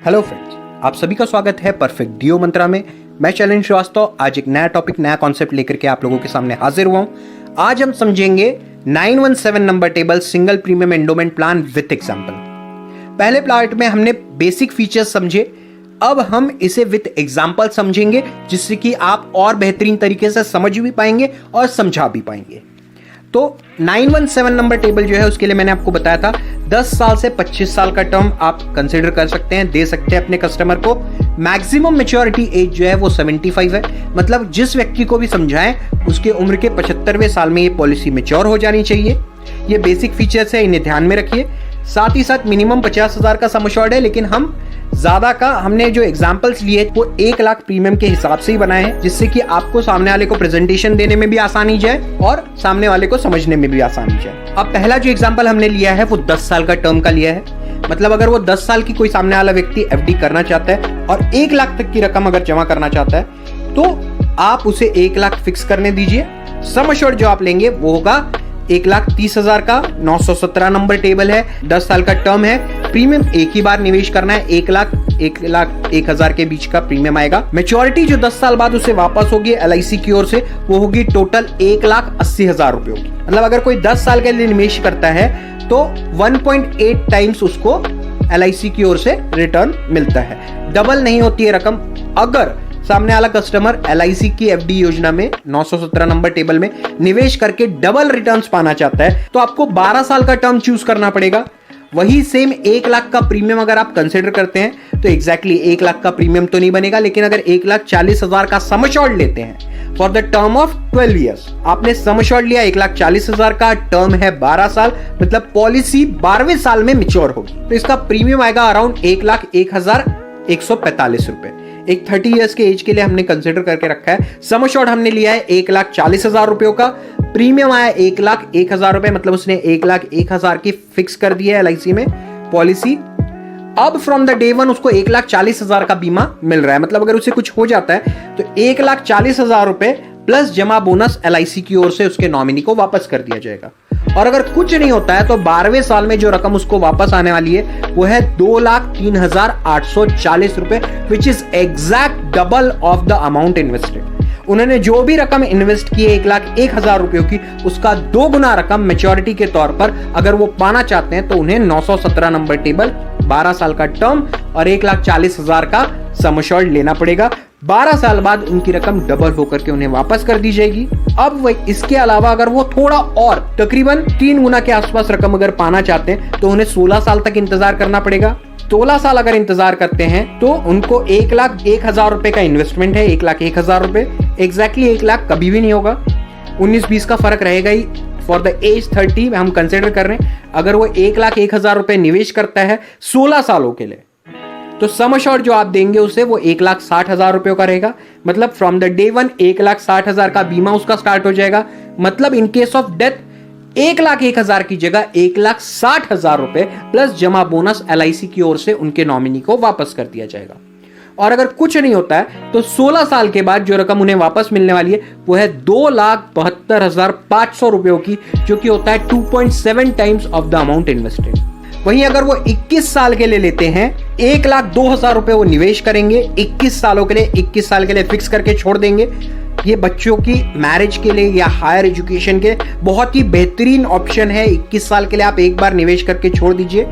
Hello friends, आप सभी का स्वागत है परफेक्ट डीओ मंत्रा में। मैं शैलेंद्र श्रीवास्तव आज एक नया टॉपिक, नया कॉन्सेप्ट लेकर के आप लोगों के सामने हाजिर हुआ हूं। आज हम समझेंगे 917 number table single premium endowment plan with example. पहले पार्ट में हमने बेसिक फीचर्स समझे, अब हम इसे विथ एग्जांपल समझेंगे, जिससे कि आप और बेहतरीन तरीके से समझ भी पाएंगे और समझा भी पाएंगे। तो 917 नंबर टेबल जो है उसके लिए मैंने आपको बताया था 10 साल से 25 साल का टर्म आप कंसिडर कर सकते हैं, दे सकते हैं अपने कस्टमर को। मैक्सिमम मैच्योरिटी एज जो है वो 75 है, मतलब जिस व्यक्ति को भी समझाएं उसके उम्र के 75वें साल में ये पॉलिसी मैच्योर हो जानी चाहिए। ये बेसिक फीचर्स है, इन्हें ध्यान में रखिए। साथ ही साथ मिनिमम 50,000 का सम एश्योर्ड है, लेकिन हम ज्यादा का हमने जो एग्जांपल्स लिए वो 1 लाख प्रीमियम के हिसाब से ही बनाए हैं, जिससे कि आपको सामने वाले को प्रेजेंटेशन देने में भी आसानी जाए और सामने वाले को समझने में भी आसानी जाए। अब पहला जो एग्जांपल हमने लिया है वो 10 साल का टर्म का लिया है। मतलब अगर वो 10 साल की कोई सामने वाला व्यक्ति एफडी करना चाहता है और 1 लाख तक की रकम अगर जमा करना चाहता है तो आप उसे 1 लाख फिक्स करने दीजिए। सम एश्योर्ड जो आप लेंगे वो होगा 1,30,000 का। 917 नंबर टेबल है, 10 साल का टर्म है। प्रीमियम एक ही बार निवेश करना है, 1,01,000 के बीच का प्रीमियम आएगा। मैच्योरिटी जो 10 साल बाद उसे वापस होगी एलआईसी की ओर से, वो होगी टोटल 1,80,000 रुपए होगी। मतलब अगर कोई 10 साल के लिए निवेश करता है तो 1.8 टाइम्स उसको एलआईसी की ओर से रिटर्न मिलता है। डबल नहीं होती है रकम। अगर सामने वाला कस्टमर एलआईसी की एफडी योजना में 917 नंबर टेबल में निवेश करके डबल रिटर्न्स पाना चाहता है तो आपको 12 साल का टर्म चूज करना पड़ेगा। वही सेम 1 लाख का प्रीमियम अगर आप कंसिडर करते हैं तो एग्जैक्टली 1 लाख का प्रीमियम तो नहीं बनेगा, लेकिन अगर 1,40,000 का सम एश्योर्ड लेते हैं for the term of 12 years, आपने सम एश्योर्ड लिया 1,40,000 का, टर्म है 12 साल, मतलब पॉलिसी 12वें साल में मैच्योर होगी, तो इसका प्रीमियम आएगा अराउंड 1,01,145 रुपए। एक 30 इयर्स के एज के लिए हमने कंसिडर करके रखा है। सम एश्योर्ड हमने लिया है 1,40,000 रुपयों का, प्रीमियम आया 1,01,000 रुपए, मतलब उसने 1,01,000 की फिक्स कर दी है एलआईसी में पॉलिसी। अब फ्रॉम द डे वन उसको 1,40,000 का बीमा मिल रहा है। मतलब अगर उसे कुछ हो जाता है तो 1,40,000 रुपए प्लस जमा बोनस एलआईसी की ओर से उसके नॉमिनी को वापस कर दिया जाएगा। और अगर कुछ नहीं होता है तो 12वें साल में जो रकम उसको वापस आने वाली है वो है 2,03,840 रुपए, which is exact double of the amount invested. उन्होंने जो भी रकम इन्वेस्ट की है 1,01,000 रुपयों की, उसका 2 गुना रकम मैच्योरिटी के तौर पर अगर वो पाना चाहते हैं तो उन्हें 917 नंबर टेबल, 12 साल का टर्म और 1,40,000 का सम एश्योर्ड लेना पड़ेगा। 12 साल बाद उनकी रकम डबल होकर के उन्हें वापस कर दी जाएगी। अब वह इसके अलावा अगर वो थोड़ा और तकरीबन 3 गुना के आसपास रकम अगर पाना चाहते हैं तो उन्हें 16 साल तक इंतजार करना पड़ेगा। 16 साल अगर इंतजार करते हैं तो उनको 1,01,000 रुपए का इन्वेस्टमेंट है, 1,01,000 रुपए, एग्जैक्टली 1 लाख कभी भी नहीं होगा, 19-20 का फर्क रहेगा ही। फॉर द एज 30 हम कंसिडर कर रहे हैं, अगर वो 1,01,000 रुपए निवेश करता है 16 सालों के लिए तो सम एश्योर्ड जो आप देंगे उसे वो 1,60,000 रुपयों का रहेगा। मतलब फ्रॉम द डे वन 1,60,000 का बीमा उसका स्टार्ट हो जाएगा। मतलब इन केस ऑफ डेथ 1,01,000 की जगह 1,60,000 रुपए प्लस जमा बोनस एलआईसी की ओर से उनके नॉमिनी को वापस कर दिया जाएगा। और अगर कुछ नहीं होता है तो 16 साल के बाद जो रकम उन्हें वापस मिलने वाली है वो है 2,72,500 रुपयों की, जो कि होता है 2.7 times of the amount invested. वहीं अगर वो 21 साल के लिए लेते हैं, 1,02,000 रुपए वो निवेश करेंगे 21 सालों के लिए, 21 साल के लिए फिक्स करके छोड़ देंगे। ये बच्चों की मैरिज के लिए या हायर एजुकेशन के बहुत ही बेहतरीन ऑप्शन है। 21 साल के लिए आप एक बार निवेश करके छोड़ दीजिए।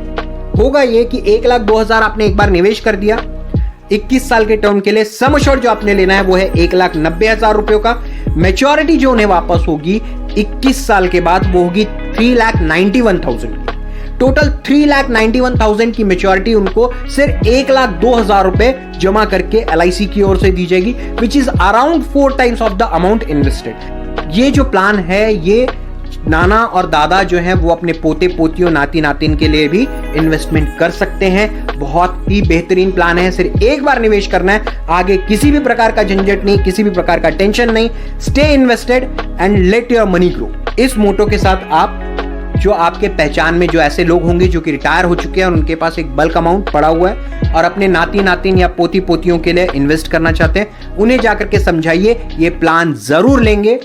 होगा ये कि 1,02,000 आपने एक बार निवेश कर दिया 21 साल के टर्म के लिए। सम एश्योर्ड जो आपने लेना है वो है 1,90,000 रुपयों का। मैच्योरिटी जो उन्हें वापस होगी 21 साल के बाद वो होगी 3,91,000 की। टोटल 3,91,000 की मैच्योरिटी उनको सिर्फ 1,02,000 रुपए जमा करके एलआईसी की ओर से दी जाएगी, which is around 4 times of the amount invested. ये जो प्लान है ये नाना और दादा जो है वो अपने पोते पोतियों नाती नातिन के लिए भी इन्वेस्टमेंट कर सकते हैं। बहुत ही बेहतरीन प्लान है। सिर्फ एक बार निवेश करना है, आगे किसी भी प्रकार का झंझट नहीं, किसी भी प्रकार का टेंशन नहीं। Stay invested and let your money grow. इस मोटो के साथ आप जो आपके पहचान में जो ऐसे लोग होंगे जो कि रिटायर हो चुके हैं और उनके पास एक बल्क अमाउंट पड़ा हुआ है और अपने नाती नातिन या पोती पोतियों के लिए इन्वेस्ट करना चाहते हैं, उन्हें जाकर के समझाइए ये प्लान जरूर लेंगे,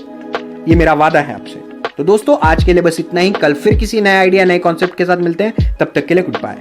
ये मेरा वादा है आपसे। तो दोस्तों आज के लिए बस इतना ही। कल फिर किसी नए आइडिया, नए कॉन्सेप्ट के साथ मिलते हैं। तब तक के लिए गुड बाय।